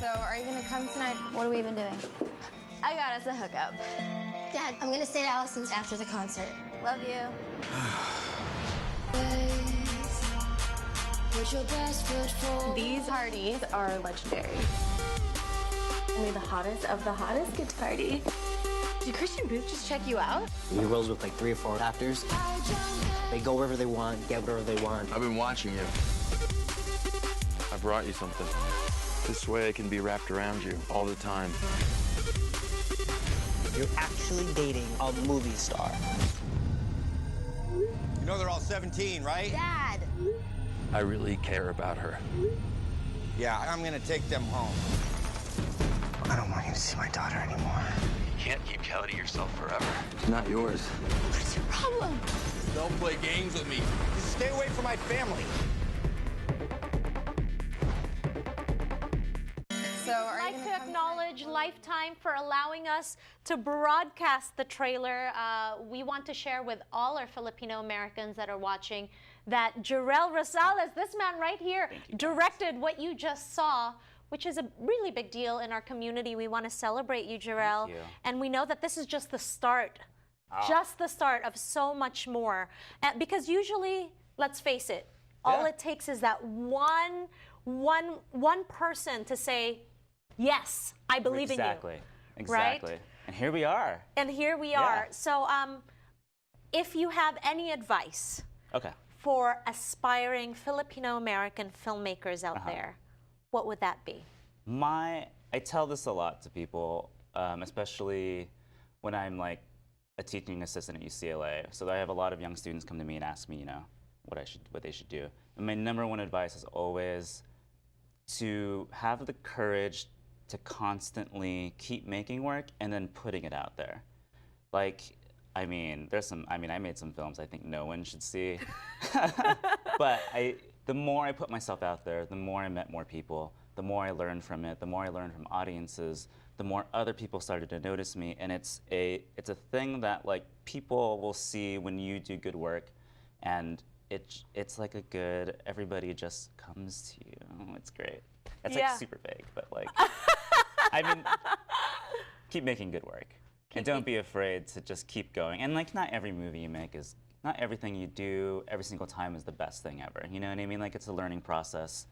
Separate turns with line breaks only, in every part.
So, are you gonna come tonight? What are we even doing? I got us a hookup.
Dad, I'm gonna stay at Allison's after the concert.
Love you.
These parties are legendary. Only the hottest of the hottest get to party.
Did Christian Booth just check you out?
He rolls with like 3 or 4 actors. They go wherever they want, get whatever they want.
I've been watching you. I brought you something. This way I can be wrapped around you all the time.
You're actually dating a movie star.
You know they're all 17, right?
Dad!
I really care about her.
Yeah, I'm gonna take them home.
I don't want you to see my daughter anymore.
You can't keep Kelly to yourself forever. It's not yours.
What's your problem?
Don't play games with me. Just stay away from my family.
So, are
I'd
you
like
gonna
to
come
acknowledge Lifetime for allowing us to broadcast the trailer. We want to share with all our Filipino Americans that are watching that Jerell Rosales, this man right here, directed what you just saw, which is a really big deal in our community. We want to celebrate you, Jerell.
Thank you.
And we know that this is just the start, just the start of so much more. Because usually, let's face it, all it takes is that one person to say, yes, I believe in you.
Exactly.
Right?
And here we are.
And here we are. So if you have any advice for aspiring Filipino-American filmmakers out there, what would that be?
I tell this a lot to people, especially when I'm like a teaching assistant at UCLA. So I have a lot of young students come to me and ask me, what they should do. And my #1 advice is always to have the courage to constantly keep making work and then putting it out there. Like, I made some films I think no one should see. But the more I put myself out there, the more I met more people, the more I learned from it, the more I learned from audiences, the more other people started to notice me. And it's a thing that like people will see when you do good work, and it's like a good, everybody just comes to you. It's great. It's like super vague, but like, keep making good work. And don't be afraid to just keep going. And like, not every movie you make not everything you do every single time is the best thing ever. You know what I mean? Like, it's a learning process.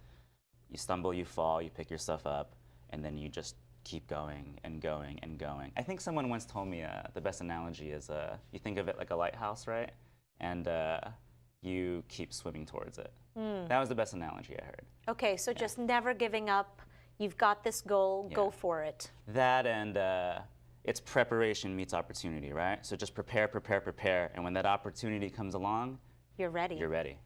You stumble, you fall, you pick yourself up, and then you just keep going and going and going. I think someone once told me the best analogy is you think of it like a lighthouse, right? And you keep swimming towards it. That was the best analogy I heard.
Okay, so just never giving up. You've got this goal, go for it.
That and it's preparation meets opportunity, right? So just prepare, prepare, prepare, and when that opportunity comes along,
you're ready.
You're ready.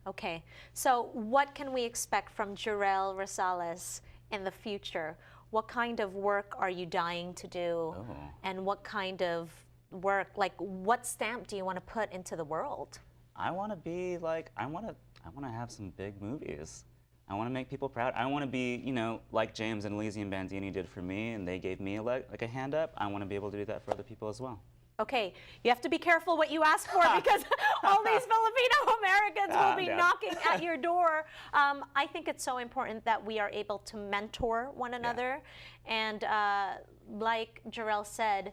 Okay, so what can we expect from Jerell Rosales in the future? What kind of work are you dying to do? And what kind of work, like what stamp do you want to put into the world?
I want to be like, I want to have some big movies. I want to make people proud. I want to be, like James and Elysium Bandini did for me, and they gave me like a hand up. I want to be able to do that for other people as well.
Okay, you have to be careful what you ask for because all these Filipino Americans will be knocking at your door. I think it's so important that we are able to mentor one another. And like Jerell said,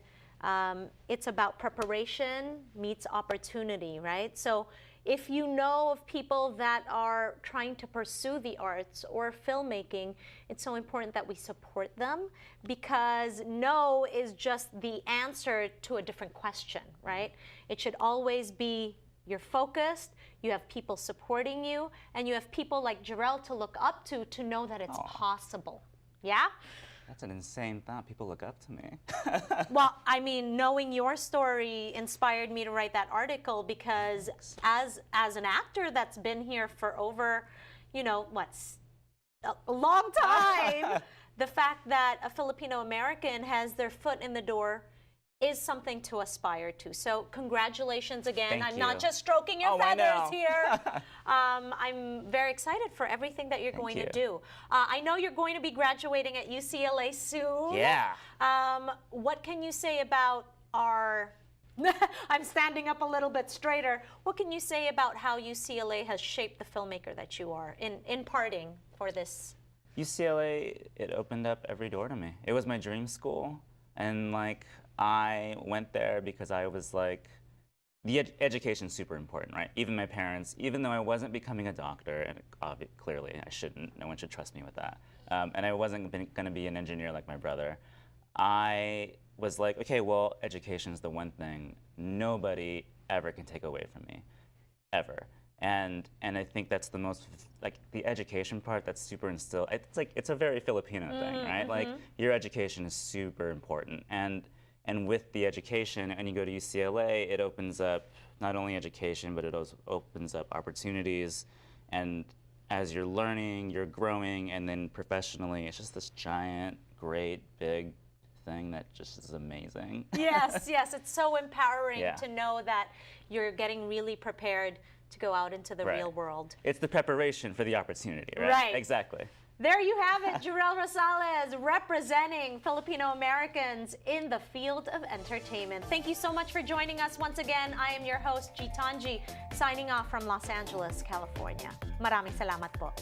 it's about preparation meets opportunity, right? So if you know of people that are trying to pursue the arts or filmmaking, it's so important that we support them, because no is just the answer to a different question, right? It should always be you're focused, you have people supporting you, and you have people like Jerell to look up to know that it's possible. Yeah?
That's an insane thought. People look up to me.
Well, I mean, knowing your story inspired me to write that article, because as an actor that's been here for over, a long time, the fact that a Filipino American has their foot in the door is something to aspire to. So congratulations again. I'm not just stroking your feathers here. I'm very excited for everything that you're going to do. I know you're going to be graduating at UCLA soon.
Yeah.
What can you say about our... I'm standing up a little bit straighter. What can you say about how UCLA has shaped the filmmaker that you are in parting for this
UCLA, it opened up every door to me. It was my dream school, and like I went there because I was like, the education's super important, right? Even my parents, even though I wasn't becoming a doctor, and clearly I shouldn't, no one should trust me with that, and I wasn't going to be an engineer like my brother, I was like, okay, well, education's the one thing nobody ever can take away from me, ever. And I think that's the most, like, the education part that's super instilled. It's like, it's a very Filipino thing, right? Like, your education is super important. And with the education, and you go to UCLA, it opens up not only education, but it also opens up opportunities. And as you're learning, you're growing, and then professionally, it's just this giant, great, big thing that just is amazing.
Yes, yes, it's so empowering
Yeah.
to know that you're getting really prepared to go out into the
Right.
real world.
It's the preparation for the opportunity, right?
Right.
Exactly.
There you have it, Jerell Rosales representing Filipino Americans in the field of entertainment. Thank you so much for joining us once again. I am your host, G. Tanji, signing off from Los Angeles, California. Maraming salamat po.